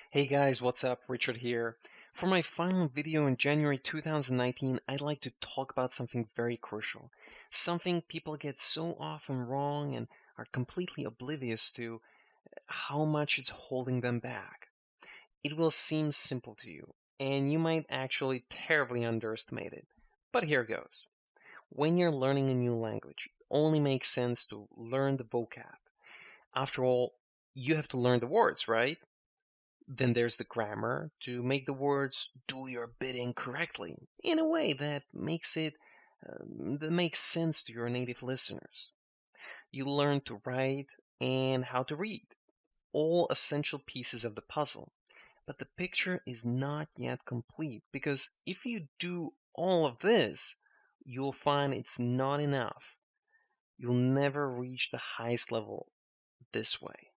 Hey guys, what's up? Richard here. For my final video in January 2019, I'd like to talk about something very crucial. Something people get so often wrong and are completely oblivious to how much it's holding them back. It will seem simple to you, and you might actually terribly underestimate it. But here goes. When you're learning a new language, it only makes sense to learn the vocab. After all, you have to learn the words, right? Then there's the grammar to make the words do your bidding correctly in a way that makes sense to your native listeners. You learn to write and how to read, all essential pieces of the puzzle. But the picture is not yet complete because if you do all of this, you'll find it's not enough. You'll never reach the highest level this way,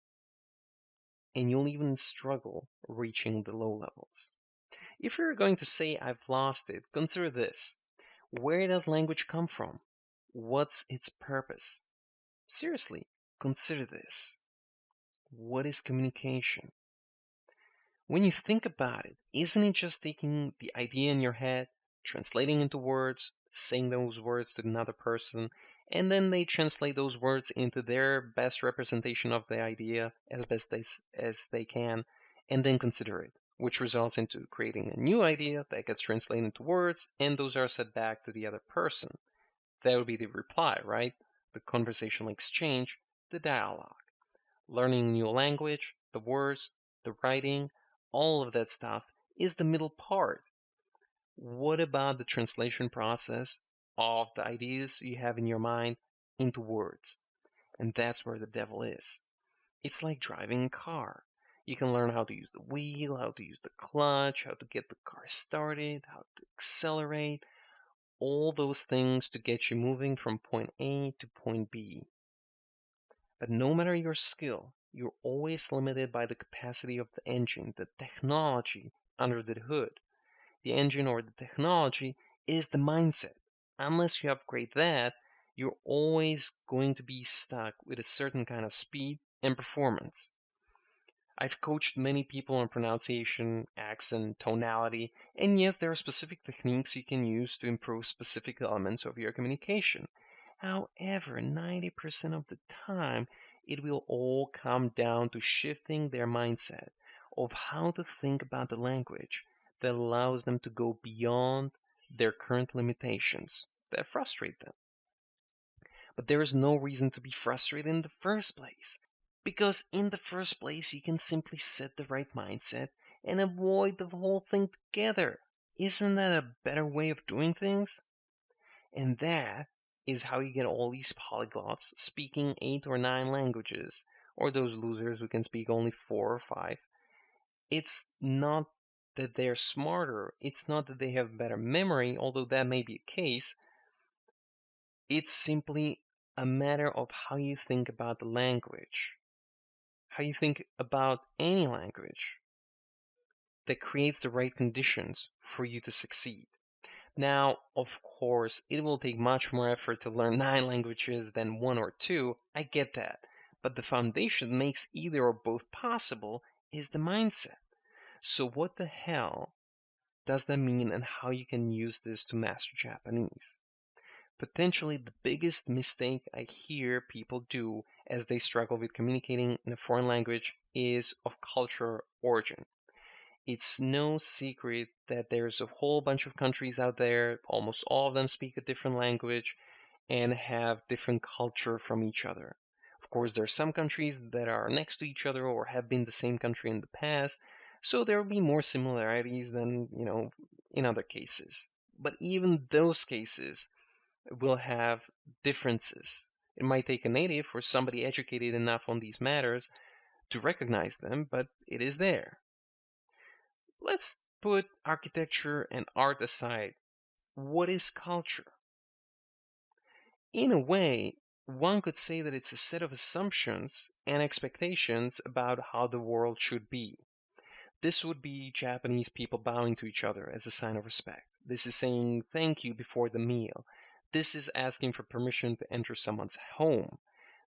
and you'll even struggle reaching the low levels. If you're going to say I've lost it, consider this. Where does language come from? What's its purpose? Seriously, consider this. What is communication? When you think about it, isn't it just taking the idea in your head, translating into words, saying those words to another person, and then they translate those words into their best representation of the idea as they can, and then consider it, which results into creating a new idea that gets translated into words, and those are sent back to the other person. That would be the reply, right? The conversational exchange, the dialogue. Learning a new language, the words, the writing, all of that stuff is the middle part. What about the translation process of the ideas you have in your mind into words? And that's where the devil is. It's like driving a car. You can learn how to use the wheel, how to use the clutch, how to get the car started, how to accelerate, all those things to get you moving from point A to point B. But no matter your skill, you're always limited by the capacity of the engine, the technology under the hood. The engine or the technology is the mindset. Unless you upgrade that, you're always going to be stuck with a certain kind of speed and performance. I've coached many people on pronunciation, accent, tonality, and yes, there are specific techniques you can use to improve specific elements of your communication. However, 90% of the time, it will all come down to shifting their mindset of how to think about the language that allows them to go beyond their current limitations that frustrate them. But there is no reason to be frustrated in the first place. Because in the first place, you can simply set the right mindset and avoid the whole thing together. Isn't that a better way of doing things? And that is how you get all these polyglots speaking 8 or 9 languages, or those losers who can speak only 4 or 5. It's not that they're smarter, it's not that they have better memory, although that may be a case. It's simply a matter of how you think about the language, how you think about any language that creates the right conditions for you to succeed. Now, of course, it will take much more effort to learn 9 languages than 1 or 2. I get that. But the foundation that makes either or both possible is the mindset. So, what the hell does that mean and how you can use this to master Japanese? Potentially the biggest mistake I hear people do as they struggle with communicating in a foreign language is of cultural origin. It's no secret that there's a whole bunch of countries out there, almost all of them speak a different language and have different culture from each other. Of course, there are some countries that are next to each other or have been the same country in the past, so there will be more similarities than, in other cases. But even those cases will have differences. It might take a native or somebody educated enough on these matters to recognize them, but it is there. Let's put architecture and art aside. What is culture? In a way, one could say that it's a set of assumptions and expectations about how the world should be. This would be Japanese people bowing to each other as a sign of respect. This is saying thank you before the meal. This is asking for permission to enter someone's home.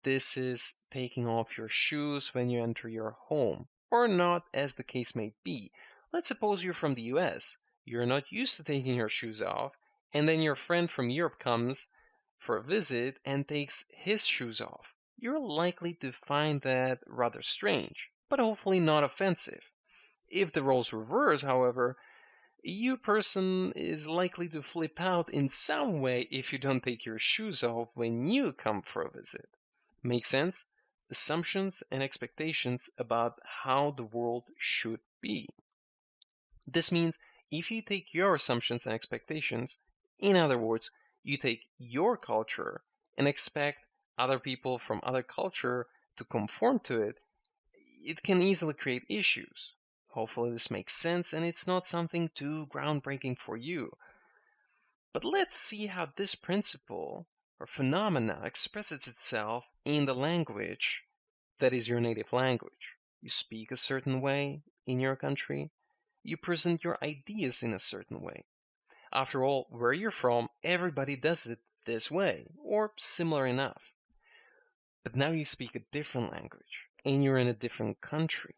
This is taking off your shoes when you enter your home. or not, as the case may be. Let's suppose you're from the US. You're not used to taking your shoes off, and then your friend from Europe comes for a visit and takes his shoes off. You're likely to find that rather strange, but hopefully not offensive. If the roles reverse, however, you person is likely to flip out in some way if you don't take your shoes off when you come for a visit. Make sense? Assumptions and expectations about how the world should be. This means if you take your assumptions and expectations, in other words, you take your culture and expect other people from other culture to conform to it, it can easily create issues. Hopefully this makes sense and it's not something too groundbreaking for you. But let's see how this principle or phenomena expresses itself in the language that is your native language. You speak a certain way in your country. You present your ideas in a certain way. After all, where you're from, everybody does it this way, or similar enough. But now you speak a different language, and you're in a different country.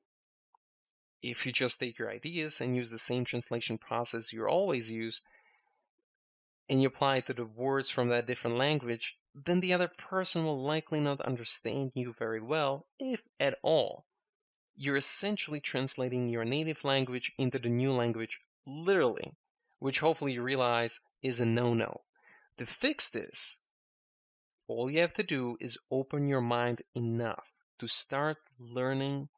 If you just take your ideas and use the same translation process you always used, and you apply it to the words from that different language, then the other person will likely not understand you very well, if at all. You're essentially translating your native language into the new language literally, which hopefully you realize is a no-no. To fix this, all you have to do is open your mind enough to start learning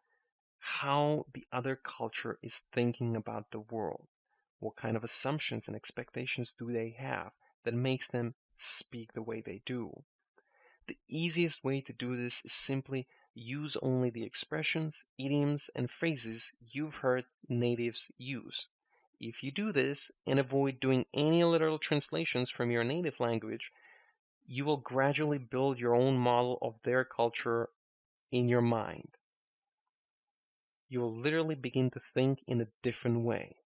how the other culture is thinking about the world. What kind of assumptions and expectations do they have that makes them speak the way they do? The easiest way to do this is simply use only the expressions, idioms, and phrases you've heard natives use. If you do this and avoid doing any literal translations from your native language, you will gradually build your own model of their culture in your mind. You will literally begin to think in a different way.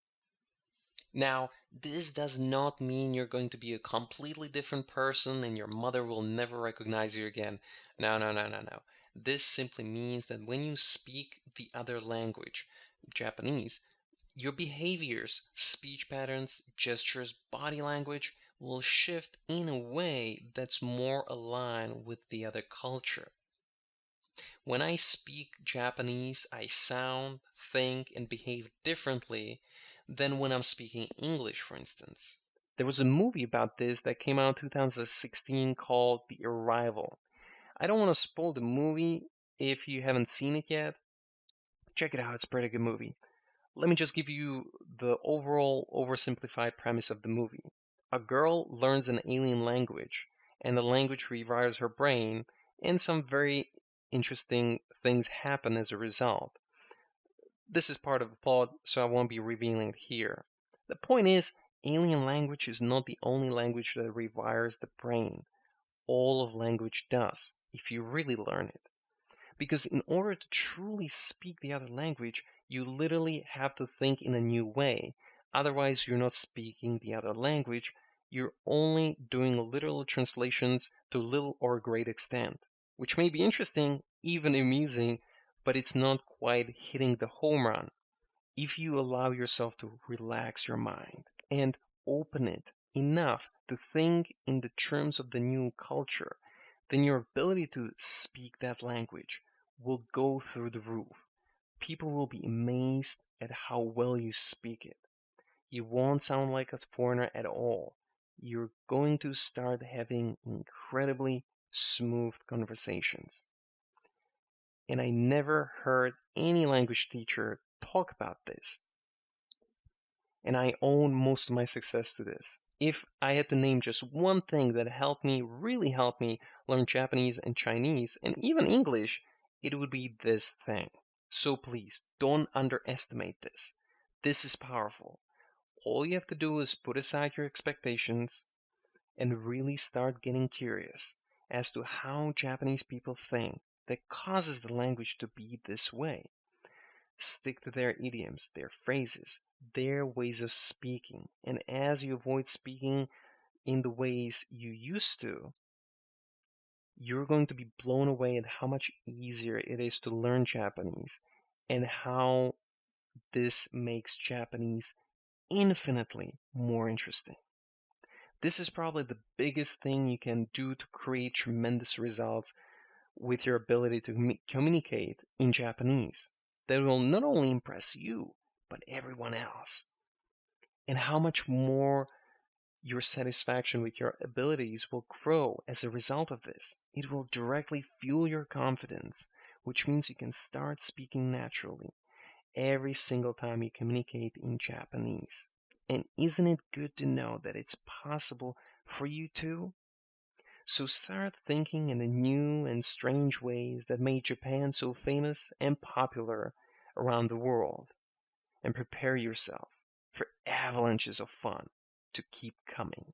Now, this does not mean you're going to be a completely different person and your mother will never recognize you again. No, no, no, no, no. This simply means that when you speak the other language, Japanese, your behaviors, speech patterns, gestures, body language will shift in a way that's more aligned with the other culture. When I speak Japanese, I sound, think, and behave differently than when I'm speaking English, for instance. There was a movie about this that came out in 2016 called The Arrival. I don't want to spoil the movie if you haven't seen it yet. Check it out, it's a pretty good movie. Let me just give you the overall oversimplified premise of the movie. A girl learns an alien language, and the language rewires her brain, and some very interesting things happen as a result. This is part of the plot, so I won't be revealing it here. The point is, alien language is not the only language that rewires the brain. All of language does, if you really learn it. Because in order to truly speak the other language, you literally have to think in a new way. Otherwise, you're not speaking the other language, you're only doing literal translations to little or great extent, which may be interesting, even amusing, but it's not quite hitting the home run. If you allow yourself to relax your mind and open it enough to think in the terms of the new culture, then your ability to speak that language will go through the roof. People will be amazed at how well you speak it. You won't sound like a foreigner at all. You're going to start having incredibly smooth conversations. And I never heard any language teacher talk about this. And I owe most of my success to this. If I had to name just one thing that really helped me learn Japanese and Chinese and even English, it would be this thing. So please, don't underestimate this. This is powerful. All you have to do is put aside your expectations and really start getting curious as to how Japanese people think that causes the language to be this way. Stick to their idioms, their phrases, their ways of speaking, and as you avoid speaking in the ways you used to, you're going to be blown away at how much easier it is to learn Japanese and how this makes Japanese infinitely more interesting. This is probably the biggest thing you can do to create tremendous results with your ability to communicate in Japanese. That will not only impress you, but everyone else. And how much more your satisfaction with your abilities will grow as a result of this. It will directly fuel your confidence, which means you can start speaking naturally every single time you communicate in Japanese. And isn't it good to know that it's possible for you too? So start thinking in the new and strange ways that made Japan so famous and popular around the world, and prepare yourself for avalanches of fun to keep coming.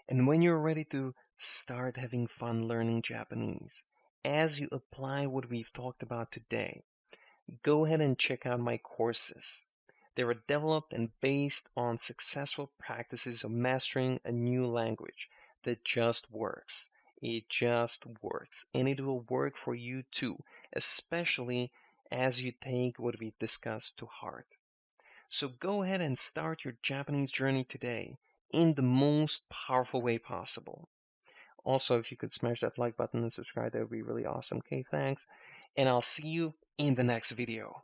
And when you're ready to start having fun learning Japanese, as you apply what we've talked about today, go ahead and check out my courses. They were developed and based on successful practices of mastering a new language that just works. It just works. And it will work for you too, especially as you take what we've discussed to heart. So go ahead and start your Japanese journey today in the most powerful way possible. Also, if you could smash that like button and subscribe, that would be really awesome. Okay, thanks. And I'll see you in the next video.